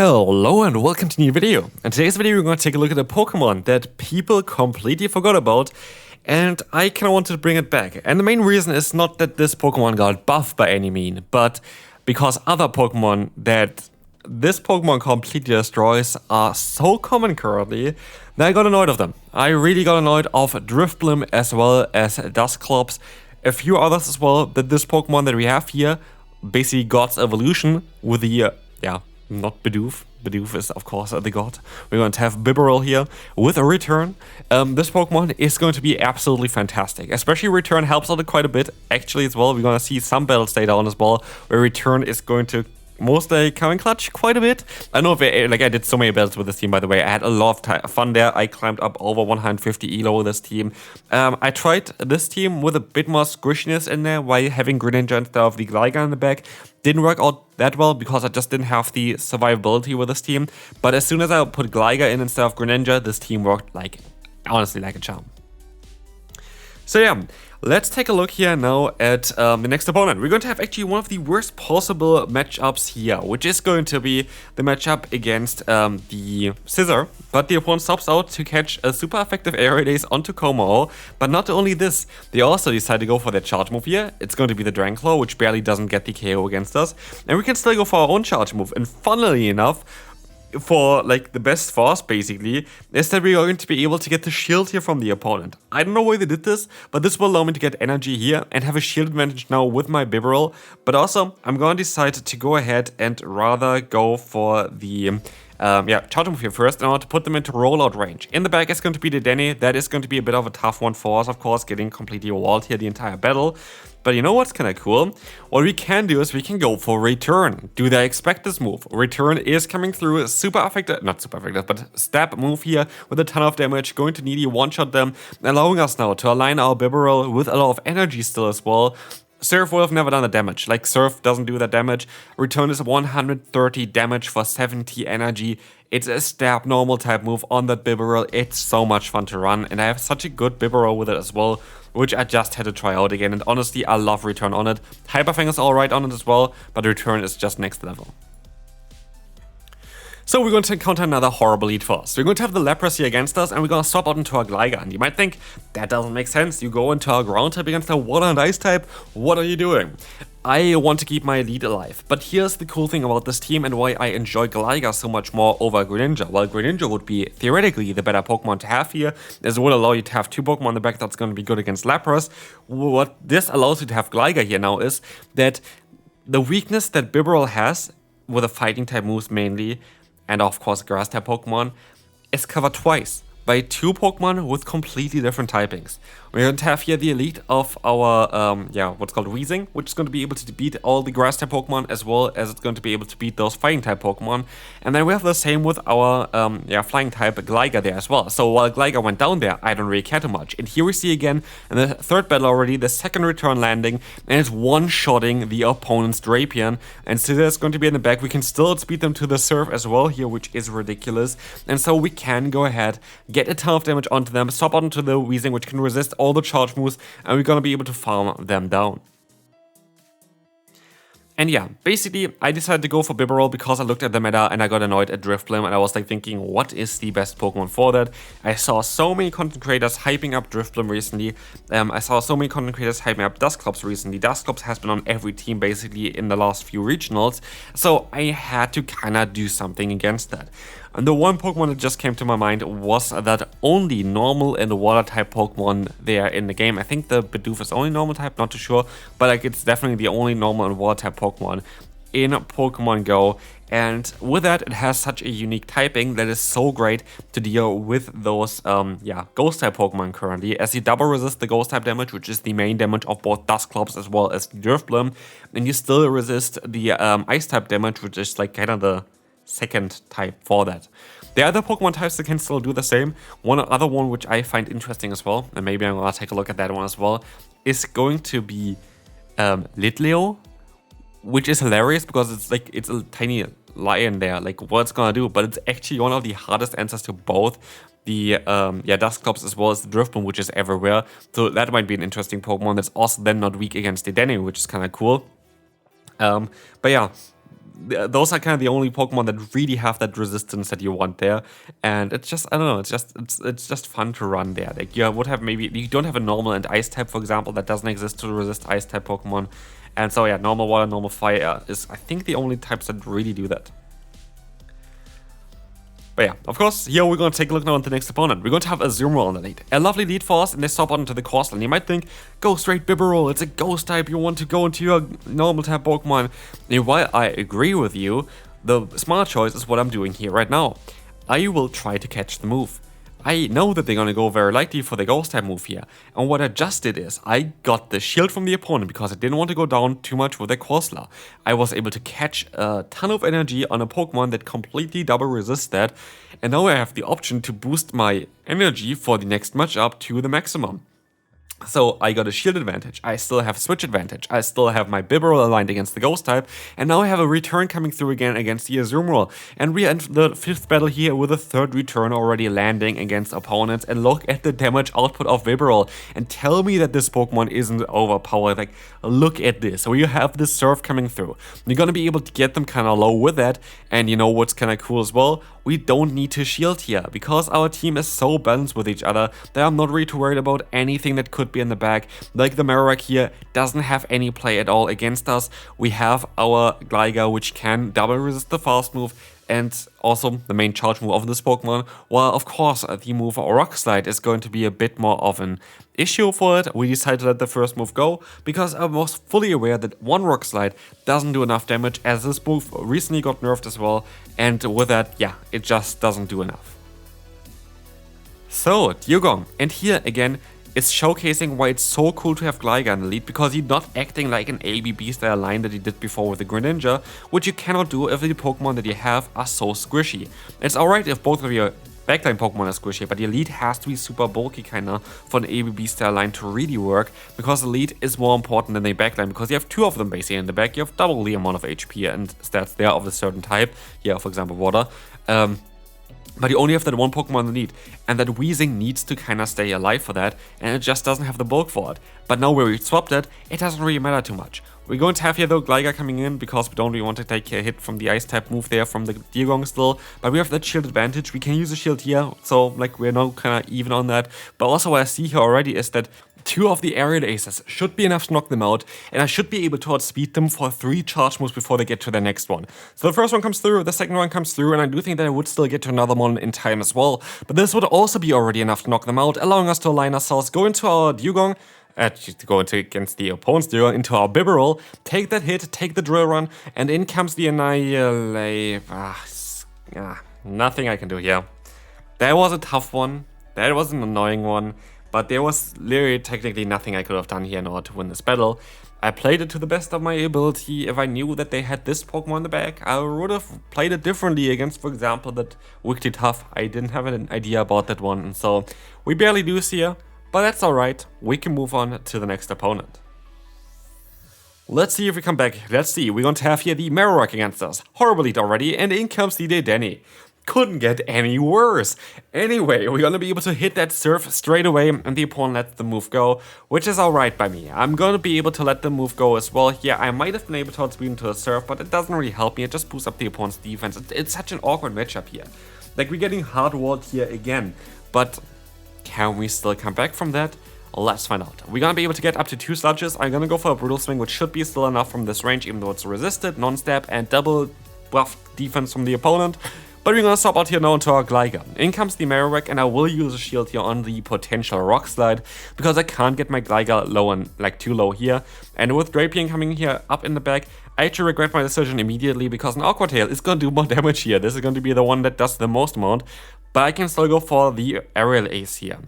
Hello and welcome to a new video. In today's video we're going to take a look at a Pokemon that people completely forgot about, and I kind of wanted to bring it back. And the main reason is not that this Pokemon got buffed by any mean, but because other Pokemon that this Pokemon completely destroys are so common currently that I got annoyed of them. I really got annoyed of Drifblim as well as Dusclops, a few others as well, that this Pokemon that we have here basically God's evolution with the, not Bidoof. Bidoof is, of course, the god. We're going to have Bibarel here with a return. This Pokemon is going to be absolutely fantastic. Especially return helps out quite a bit, actually, as well. We're going to see some battles later on as well, where return is going to most come in clutch quite a bit. I know, I did so many battles with this team, by the way. I had a lot of fun there. I climbed up over 150 elo with this team. I tried this team with a bit more squishiness in there while having Greninja instead of the Gligar in the back. Didn't work out that well because I just didn't have the survivability with this team. But as soon as I put Gligar in instead of Greninja, this team worked honestly like a charm. So yeah, let's take a look here now at the next opponent. We're going to have actually one of the worst possible matchups here, which is going to be the matchup against the Scizor. But the opponent stops out to catch a super effective Aerial Daze onto Como. But not only this, they also decide to go for their charge move here. It's going to be the Dranclaw, which barely doesn't get the KO against us. And we can still go for our own charge move. And funnily enough, for the best for us basically is that we are going to be able to get the shield here from the opponent. I don't know why they did this, but this will allow me to get energy here and have a shield advantage now with my Bibarel. But also I'm going to decide to go ahead and rather go for the charge move here first, and I want to put them into rollout range. In the back is going to be the Denny. That is going to be a bit of a tough one for us, of course, getting completely walled here the entire battle. But you know what's kind of cool? What we can do is we can go for return. Do they expect this move? Return is coming through, super effective, not super effective, but stab move here with a ton of damage, going to needy one-shot them, allowing us now to align our Bibarel with a lot of energy still as well. Surf would have never done the damage. Surf doesn't do that damage. Return is 130 damage for 70 energy. It's a stab normal type move on that Bibarel. It's so much fun to run, and I have such a good Bibarel with it as well, which I just had to try out again. And honestly, I love return on it. Hyper Fang is alright on it as well, but return is just next level. So we're going to encounter another horrible lead for us. We're going to have the Leprosy against us, and we're going to swap out into our Gligar. And you might think, that doesn't make sense. You go into our ground type against a water and ice type. What are you doing? I want to keep my lead alive. But here's the cool thing about this team and why I enjoy Gligar so much more over Greninja. While Greninja would be theoretically the better Pokemon to have here, as it would allow you to have two Pokemon in the back that's going to be good against Lapras. What this allows you to have Gligar here now is that the weakness that Bibarel has with the fighting type moves mainly, and of course grass type Pokemon, is covered twice by two Pokemon with completely different typings. We're going to have here the elite of our, what's called Weezing, which is going to be able to beat all the grass type Pokemon as well as it's going to be able to beat those fighting type Pokemon. And then we have the same with our, flying type Gligar there as well. So while Gligar went down there, I don't really care too much. And here we see again, in the third battle already, the second return landing, and it's one-shotting the opponent's Drapion. And so there's going to be in the back. We can still speed them to the Surf as well here, which is ridiculous. And so we can go ahead, get a ton of damage onto them, swap onto the Weezing, which can resist all the charge moves, and we're gonna be able to farm them down. And yeah, basically, I decided to go for Bibarel because I looked at the meta and I got annoyed at Drifblim, and I was thinking, what is the best Pokemon for that? I saw so many content creators hyping up Drifblim recently. I saw so many content creators hyping up Dusclops recently. Dusclops has been on every team basically in the last few regionals, so I had to kinda do something against that. And the one Pokemon that just came to my mind was that only normal and water type Pokemon there in the game. I think the Bidoof is only normal type, not too sure, but it's definitely the only normal and water type Pokemon in Pokemon Go. And with that, it has such a unique typing that is so great to deal with those ghost type Pokemon currently, as you double resist the ghost type damage, which is the main damage of both Dusclops as well as Drifblim, and you still resist the ice type damage, which is kind of the second type for that. The other Pokemon types that can still do the same. One other one which I find interesting as well, and maybe I'm gonna take a look at that one as well, is going to be Litleo, which is hilarious because it's a tiny lion there, what it's gonna do, but it's actually one of the hardest answers to both the Dusclops as well as the Drifblim, which is everywhere. So that might be an interesting Pokemon that's also then not weak against the Denny, which is kind of cool. But yeah, those are kind of the only Pokemon that really have that resistance that you want there, and it's just, I don't know, it's just fun to run there. Like you would have maybe, you don't have a normal and ice type, for example, that doesn't exist to resist ice type Pokemon, and so yeah, normal water, normal fire is, I think, the only types that really do that. But yeah, of course, here we're going to take a look now at the next opponent. We're going to have a Azumarill on the lead. A lovely lead for us, and they swap out into the course line. You might think, go straight Bibarel, it's a ghost type, you want to go into your normal type Pokemon. And while I agree with you, the smart choice is what I'm doing here right now. I will try to catch the move. I know that they're going to go very likely for the ghost type move here, and what I just did is I got the shield from the opponent because I didn't want to go down too much with the Corsola. I was able to catch a ton of energy on a Pokemon that completely double resists that, and now I have the option to boost my energy for the next matchup to the maximum. So I got a shield advantage, I still have switch advantage, I still have my Bibarel aligned against the ghost type, and now I have a return coming through again against the Azumarill. And we end the 5th battle here with a 3rd return already landing against opponents, and look at the damage output of Bibarel, and tell me that this Pokemon isn't overpowered. Like, look at this. So you have this Surf coming through. You're gonna be able to get them kinda low with that, and you know what's kinda cool as well? We don't need to shield here, because our team is so balanced with each other that I'm not really too worried about anything that could be in the back. Like the Marowak here doesn't have any play at all against us. We have our Gligar, which can double resist the fast move, and also the main charge move of this Pokemon. While of course the move Rock Slide is going to be a bit more of an issue for it, we decided to let the first move go because I was fully aware that one Rock Slide doesn't do enough damage, as this move recently got nerfed as well, and with that, yeah, it just doesn't do enough. So, Dewgong, and here again, is showcasing why it's so cool to have Gligar in the lead, because he's not acting like an ABB style line that he did before with the Greninja, which you cannot do if the Pokemon that you have are so squishy. It's alright if both of your backline Pokemon are squishy, but your lead has to be super bulky kinda for an ABB style line to really work, because the lead is more important than the backline, because you have 2 of them basically in the back, you have double the amount of HP and stats there of a certain type, yeah, for example water. But you only have that one Pokemon in the lead, and that Weezing needs to kinda stay alive for that, and it just doesn't have the bulk for it. But now where we swapped it, it doesn't really matter too much. We're going to have here though Gligar coming in, because we don't really want to take a hit from the Ice type move there from the Dewgong still, but we have that shield advantage, we can use a shield here, so like we're now kinda even on that. But also what I see here already is that 2 of the aerial aces should be enough to knock them out, and I should be able to outspeed them for 3 charge moves before they get to their next one. So the first one comes through, the second one comes through, and I do think that I would still get to another one in time as well. But this would also be already enough to knock them out, allowing us to align ourselves, go into our Dewgong, to go into against the opponent's Dewgong, into our Bibarel, take that hit, take the Drill Run, and in comes the Annihilate. Nothing I can do here. That was a tough one, that was an annoying one. But there was literally technically nothing I could have done here in order to win this battle. I played it to the best of my ability. If I knew that they had this Pokemon in the back, I would have played it differently against, for example, that Wigglytuff. I didn't have an idea about that one, and so we barely lose here, but that's alright. We can move on to the next opponent. Let's see if we come back. Let's see, we're going to have here the Marowak against us. Horrible lead already, and in comes the Dedenne. Couldn't get any worse. Anyway, we're gonna be able to hit that Surf straight away, and the opponent lets the move go, which is alright by me. I'm gonna be able to let the move go as well. Yeah, I might have been able to outspeed into a Surf, but it doesn't really help me. It just boosts up the opponent's defense. It's such an awkward matchup here. Like, we're getting hard-walled here again, but can we still come back from that? Let's find out. We're gonna be able to get up to 2 Sludges. I'm gonna go for a Brutal Swing, which should be still enough from this range, even though it's resisted, non-stab, and double buff defense from the opponent. But we're gonna swap out here now into our Gligar. In comes the Marowak, and I will use a shield here on the potential Rock Slide, because I can't get my Gligar low and like too low here. And with Drapion coming here up in the back, I actually regret my decision immediately, because an Aqua Tail is gonna do more damage here. This is going to be the one that does the most amount, but I can still go for the Aerial Ace here.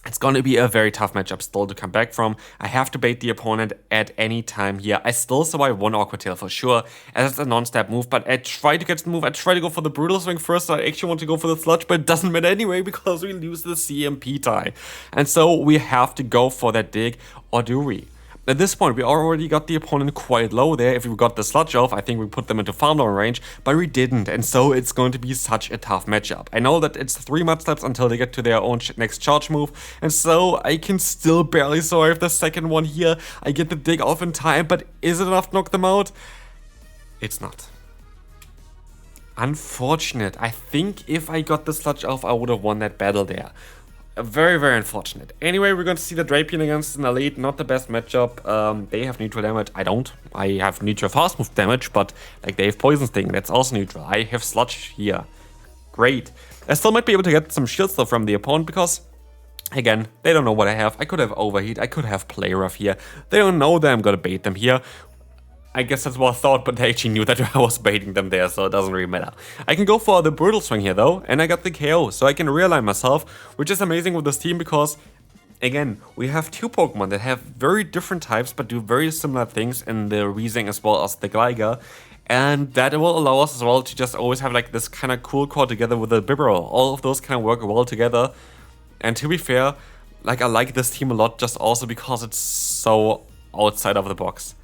It's going to be a very tough matchup still to come back from. I have to bait the opponent at any time here. I still survive one Aqua Tail for sure, as it's a non-stab move, but I try to get the move. I try to go for the Brutal Swing first, so I actually want to go for the Sludge, but it doesn't matter anyway, because we lose the CMP tie. And so we have to go for that dig, or do we? At this point, we already got the opponent quite low there. If we got the Sludge off, I think we put them into farm down range, but we didn't, and so it's going to be such a tough matchup. I know that it's 3 Mudslaps until they get to their own next charge move, and so I can still barely survive the second one here. I get the dig off in time, but is it enough to knock them out? It's not. Unfortunate. I think if I got the Sludge Elf, I would have won that battle there. Very, very unfortunate. Anyway, we're going to see the Drapion against an Elite. Not the best matchup. They have neutral damage. I don't. I have neutral fast move damage, but like they have Poison Sting. That's also neutral. I have Sludge here. Great. I still might be able to get some shields though from the opponent because, again, they don't know what I have. I could have Overheat. I could have Play Rough here. They don't know that I'm going to bait them here. I guess that's what I thought, but they actually knew that I was baiting them there, so it doesn't really matter. I can go for the Brutal Swing here though, and I got the KO, so I can realign myself, which is amazing with this team because, again, we have two Pokemon that have very different types but do very similar things in the Weezing as well as the Gligar. And that will allow us as well to just always have like this kind of cool core together with the Bibarel. All of those kind of work well together. And to be fair, like I like this team a lot just also because it's so outside of the box.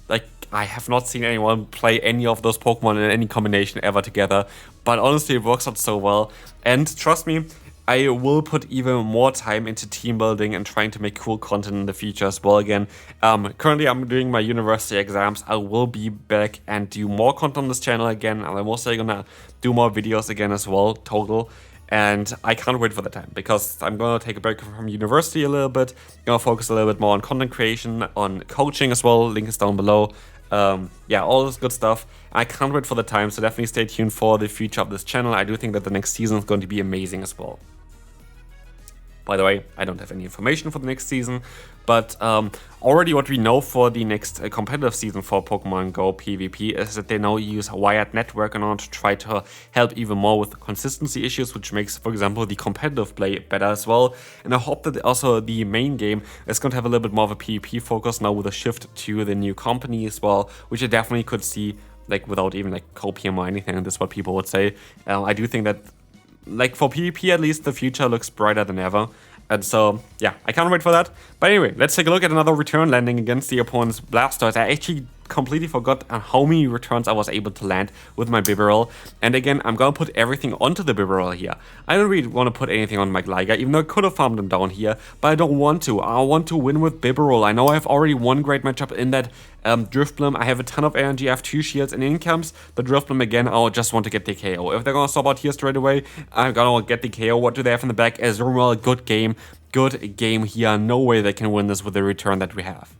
Like I have not seen anyone play any of those Pokemon in any combination ever together. But honestly, it works out so well. And trust me, I will put even more time into team building and trying to make cool content in the future as well again. Currently I'm doing my university exams. I will be back and do more content on this channel again. And I'm also gonna do more videos again as well, total. And I can't wait for the time because I'm gonna take a break from university a little bit. Gonna focus a little bit more on content creation, on coaching as well. Link is down below. Yeah, all this good stuff. I can't wait for the time, so definitely stay tuned for the future of this channel. I do think that the next season is going to be amazing as well. By the way, I don't have any information for the next season, but already what we know for the next competitive season for Pokemon Go PvP is that they now use wired network in order to try to help even more with consistency issues, which makes, for example, the competitive play better as well. And I hope that also the main game is going to have a little bit more of a PvP focus now with a shift to the new company as well, which I definitely could see, like without even like copium or anything, and that's what people would say. I do think that, like for PvP at least, the future looks brighter than ever. And so, yeah, I can't wait for that. But anyway, let's take a look at another return landing against the opponent's Blastoise. I actually completely forgot how many returns I was able to land with my Bibarel. And again, I'm gonna put everything onto the Bibarel here. I don't really want to put anything on my Gligar, even though I could have farmed them down here, but I don't want to. I want to win with Bibarel. I know I have already one great matchup in that Drifblim. I have a ton of energy, I have 2 shields, and in comes the Drifblim again. I just want to get the KO. If they're gonna stop out here straight away, I'm gonna get the KO. What do they have in the back? Azumarill, good game. Good game here. No way they can win this with the return that we have.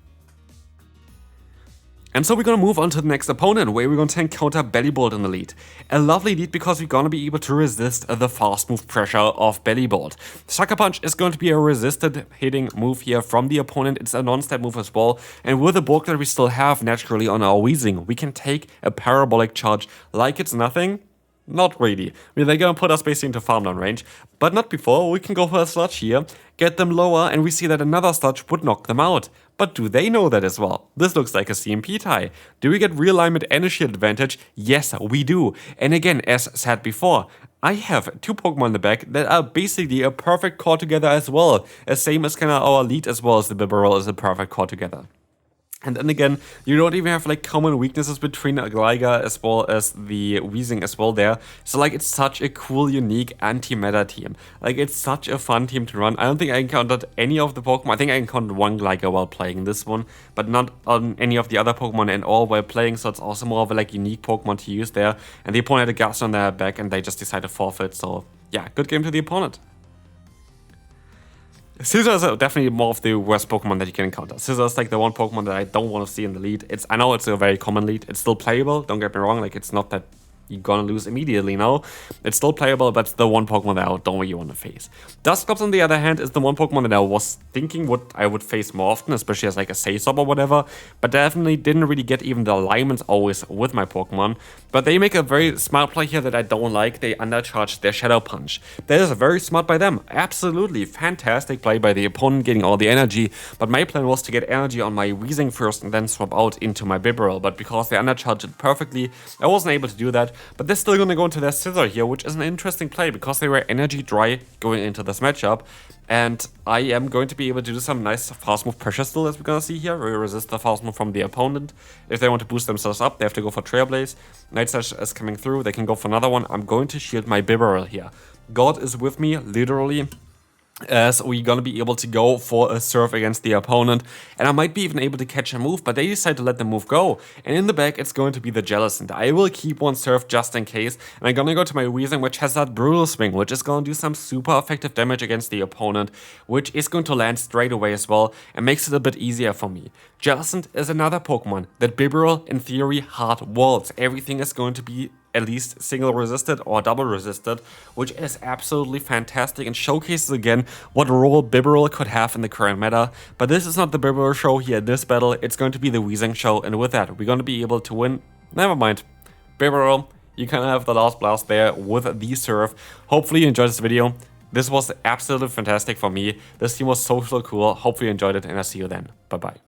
And so we're gonna move on to the next opponent, where we're going to encounter Bellibolt in the lead. A lovely lead because we're gonna be able to resist the fast move pressure of Bellibolt. Sucker Punch is going to be a resisted hitting move here from the opponent. It's a non-step move as well. And with the bulk that we still have naturally on our Weezing, we can take a parabolic charge like it's nothing. Not really. I mean, they're gonna put us basically into farm down range, but not before. We can go for a Sludge here, get them lower, and we see that another Sludge would knock them out. But do they know that as well? This looks like a CMP tie. Do we get realignment and a shield advantage? Yes, we do. And again, as said before, I have 2 Pokemon in the back that are basically a perfect core together as well. As same as kind of our lead as well as the Bibarel is a perfect core together. And then again, you don't even have like common weaknesses between a Gligar as well as the Weezing as well there. So like it's such a cool, unique anti-meta team. Like it's such a fun team to run. I don't think I encountered any of the Pokemon. I think I encountered one Gligar while playing this one, but not on any of the other Pokemon at all while playing. So it's also more of a like unique Pokemon to use there. And the opponent had a gas on their back and they just decided to forfeit. So yeah, good game to the opponent. Scizor is definitely more of the worst Pokemon that you can encounter. Scizor is like the one Pokemon that I don't want to see in the lead. I know it's a very common lead. It's still playable, don't get me wrong. Like it's not that you're gonna lose immediately now. It's still playable, but it's the one Pokemon that I don't really want to face. Dusclops, on the other hand, is the one Pokemon that I was thinking I would face more often, especially as like a scizor or whatever, but definitely didn't really get even the alignments always with my Pokemon. But they make a very smart play here that I don't like. They undercharge their Shadow Punch. That is very smart by them. Absolutely fantastic play by the opponent getting all the energy, but my plan was to get energy on my Weezing first and then swap out into my Bibarel, but because they undercharged it perfectly, I wasn't able to do that. But they're still going to go into their Scizor here, which is an interesting play because they were energy dry going into this matchup. And I am going to be able to do some nice fast move pressure still, as we're going to see here. We resist the fast move from the opponent. If they want to boost themselves up, they have to go for Trailblaze. Night Slash is coming through. They can go for another one. I'm going to shield my Bibarel here. God is with me, literally. as we're gonna be able to go for a serve against the opponent, and I might be even able to catch a move, but they decide to let the move go, and in the back it's going to be the Jellicent. I will keep one serve just in case, and I'm gonna go to my Weezing, which has that Brutal Swing, which is gonna do some super effective damage against the opponent, which is going to land straight away as well, and makes it a bit easier for me. Jellicent is another Pokemon that Bibarel, in theory, hard walls. Everything is going to be at least single resisted or double resisted, which is absolutely fantastic and showcases again what role Bibarel could have in the current meta. But this is not the Bibarel show here in this battle, it's going to be the Weezing show, and with that, we're going to be able to win. Never mind. Bibarel, you can have the last blast there with the serve. Hopefully you enjoyed this video. This was absolutely fantastic for me. This team was so cool. Hopefully you enjoyed it, and I'll see you then. Bye bye.